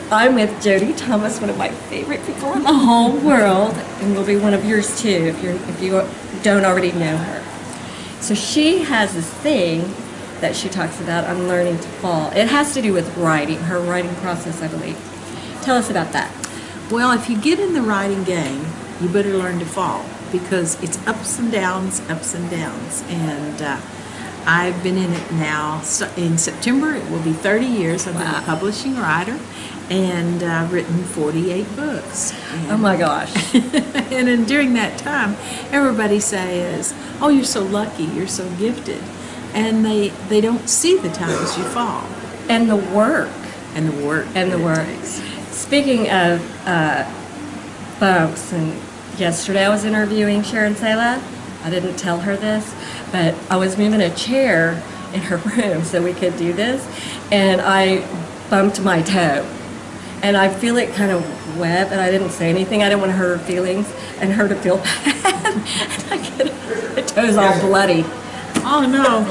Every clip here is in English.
I'm with Jodi Thomas, one of my favorite people in the whole world, and will be one of yours too if you don't already know her. So she has this thing that she talks about on learning to fall. It has to do with writing, her writing process, I believe. Tell us about that. Well, if you get in the writing game, you better learn to fall, because it's ups and downs, and I've been in it now. In September, it will be 30 years. I've been a publishing writer, and I've written 48 books. Oh my gosh. And then during that time, everybody says, oh, you're so lucky, you're so gifted. And they don't see the times you fall. And the work. And the work. And the work. Speaking of bumps, and yesterday I was interviewing Sharon Sela. I didn't tell her this, but I was moving a chair in her room so we could do this, and I bumped my toe. And I feel it kind of wet, and I didn't say anything. I didn't want to hurt her feelings and her to feel bad. And I get the toe's all bloody. Oh no.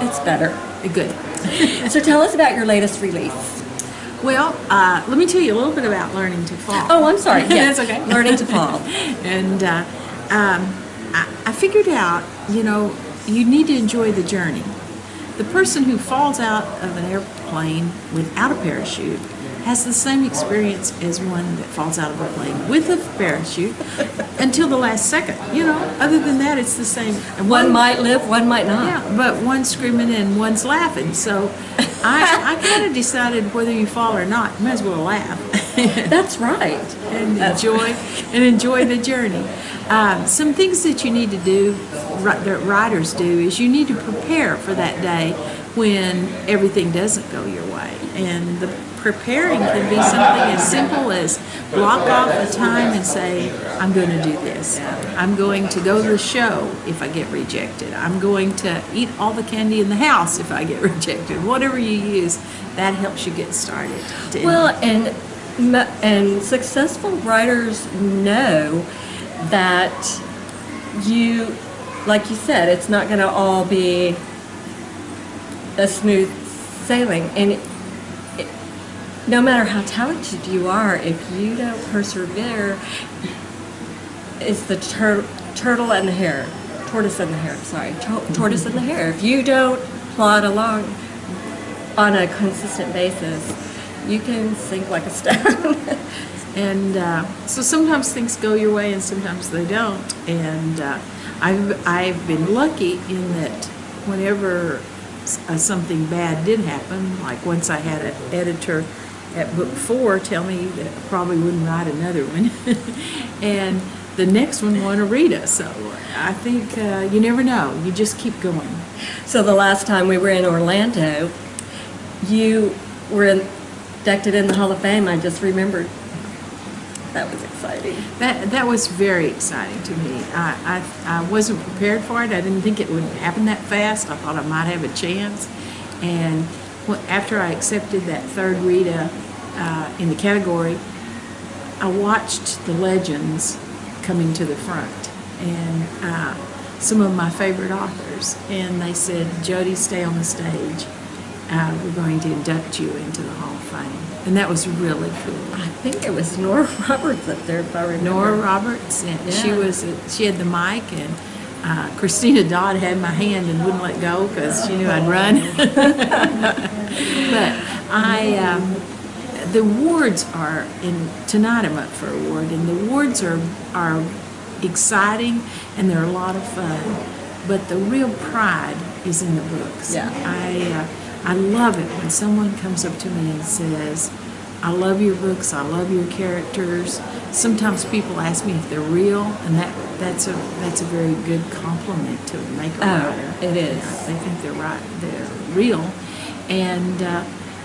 It's better. Good. So tell us about your latest release. Well, let me tell you a little bit about learning to fall. Oh, I'm sorry. Yes. That's okay. Learning to fall. And I figured out, you need to enjoy the journey. The person who falls out of an airplane without a parachute has the same experience as one that falls out of a plane with a parachute until the last second. Other than that, it's the same. And one might live, one might not. Yeah, but one's screaming and one's laughing. So I kind of decided whether you fall or not, you might as well laugh. That's right. And enjoy the journey. Some things that you need to do, that writers do, is you need to prepare for that day when everything doesn't go your way. And the preparing can be something as simple as block off a time and say, I'm going to do this. I'm going to go to the show if I get rejected. I'm going to eat all the candy in the house if I get rejected. Whatever you use, that helps you get started. Well, and successful writers know that you, like you said, it's not going to all be a smooth sailing. And no matter how talented you are, if you don't persevere, it's the turtle and the hare, tortoise and the hare, sorry, tortoise and the hare. If you don't plod along on a consistent basis, you can sink like a stone. And so sometimes things go your way and sometimes they don't. And I've been lucky in that whenever something bad did happen, like once I had an editor at book 4 tell me that I probably wouldn't write another one. And the next one won a Rita. So I think you never know. You just keep going. So the last time we were in Orlando, you were inducted in the Hall of Fame. I just remembered. That was exciting. That was very exciting to me. I wasn't prepared for it. I didn't think it would happen that fast. I thought I might have a chance. And after I accepted that third Rita in the category, I watched the legends coming to the front, and some of my favorite authors. And they said, Jodi, stay on the stage. We're going to induct you into the Hall of Fame. And that was really cool. I think it was Nora Roberts up there, if I remember. Nora Roberts, and she had the mic, and Christina Dodd had my hand and wouldn't let go because she knew I'd run. But the awards are, tonight I'm up for award, and the awards are exciting and they're a lot of fun. But the real pride is in the books. Yeah. I love it when someone comes up to me and says, I love your books, I love your characters. Sometimes people ask me if they're real, and that's a very good compliment to make a writer. It is. They think they're real. And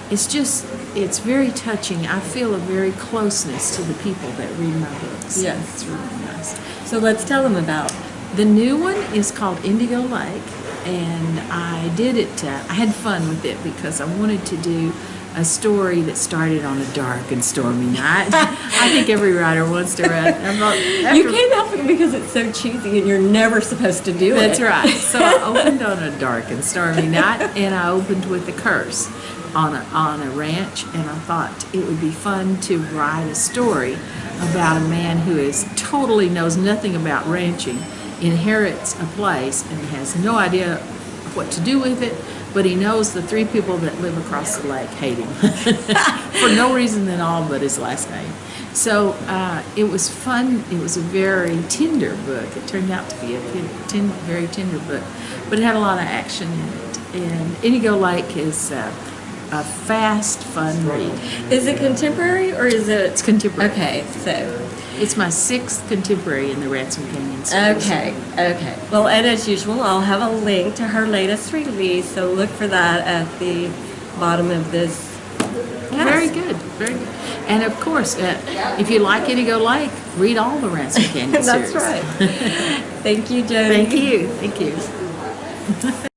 it's very touching. I feel a very closeness to the people that read my books. Yes. It's really nice. So let's tell them about. The new one is called Indigo Lake. And I did it, I had fun with it because I wanted to do a story that started on a dark and stormy night. I think every writer wants to write. You can't help it because it's so cheesy and you're never supposed to do it. That's right. So I opened on a dark and stormy night, and I opened with a curse on a ranch, and I thought it would be fun to write a story about a man who totally knows nothing about ranching, inherits a place, and has no idea what to do with it, but he knows the 3 people that live across the lake hate him for no reason at all but his last name. So it was fun. It was a very tender book. It turned out to be a very tender book, but it had a lot of action in it. And Indigo Lake is a fast, fun read. Is it contemporary or is it? It's contemporary. Okay, so. It's my 6th contemporary in the Ransom Canyon series. Okay. Well, and as usual, I'll have a link to her latest release, so look for that at the bottom of this. Yes. Very good, very good. And of course, if you like Indigo Lake, read all the Ransom Canyon series. That's right. Thank you, Jodi. Thank you.